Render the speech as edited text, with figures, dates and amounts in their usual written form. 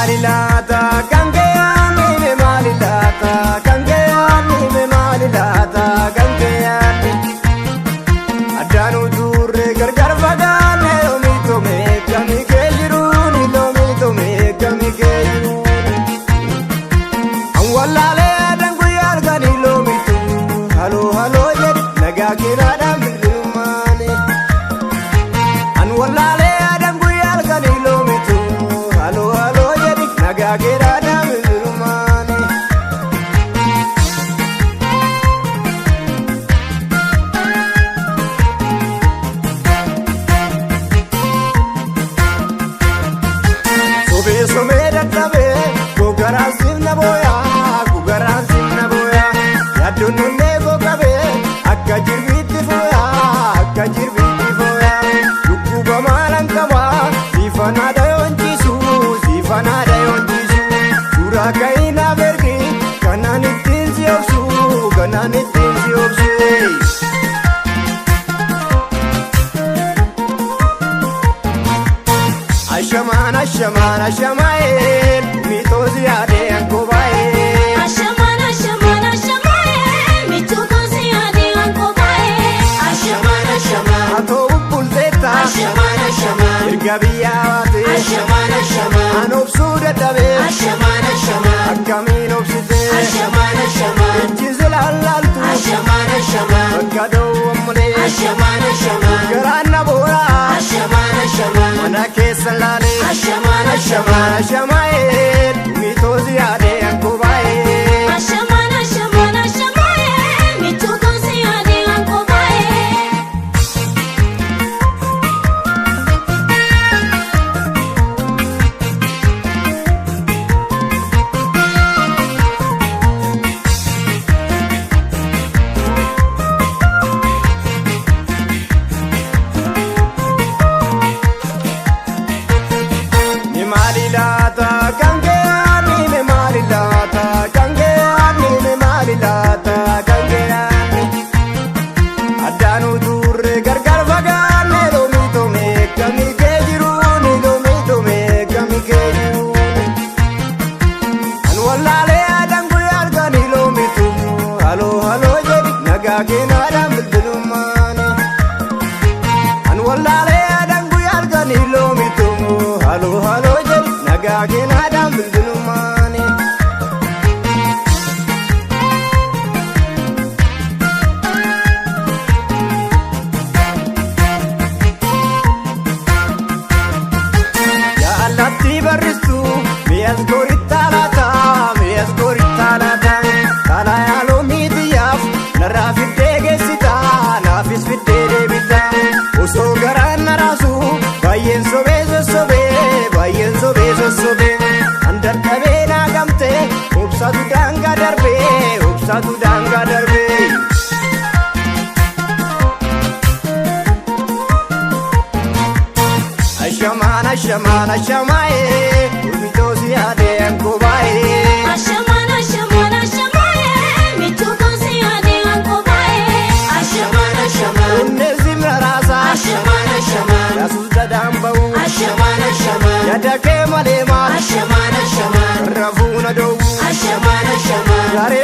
malilata kankeani me malilata kankeani me malilata kankeani adanu durre gargar vagane lomito me kami ke jiruni lomito me kami ke jiruni an wallale dangu yar gani lomito halo halo yed naga kirada bilumane an wallale dangu yar gani lomito halo halo yed naga kirada bilumane somera tabe gogaran simna boya yadunu nego kabe akka jirbiti foya dukuba malan kaba sifana dayonjisu sura kaina bergi kananitin siopsu Ashaman ashamaen mito ziyade ankobae Ashaman mito ziyade ankobae Ashaman ato bulzeta Ashaman irgabiyawate Ashaman anobsu dadabe Ashaman akamin obsite Ashaman ichizilalaltu Ashaman akado amule Ashaman garana bora Ashaman mana kesalale Ashaman ashamaen mito ziyade ankobae Ashaman mito ziyade ankobae malilata kankeani me malilata kankeani adanu durre gargar vagane lomito me kami ke jiruni an wallale adangu yargani lomito halo halo jedi naga kinadam bilumane an wallale adangu yargani lomito halo halo jedi naga kinadam bilumane ya allatti barristu miyas gorittalata tala yalo mitiyaf narraa fiddee geessita naafis fiddee deebita osoo garaan naraasu baay'een sobee sossobee an dadhabee naa gamte obsatu daangaa darbee Ashaman mito ziyade ankobae Ashaman mito ziyade ankobae Ashaman unne zimra rasa Ashaman yasus dadambau Ashaman yadake malema Ashaman rafuna dowu Ashaman gare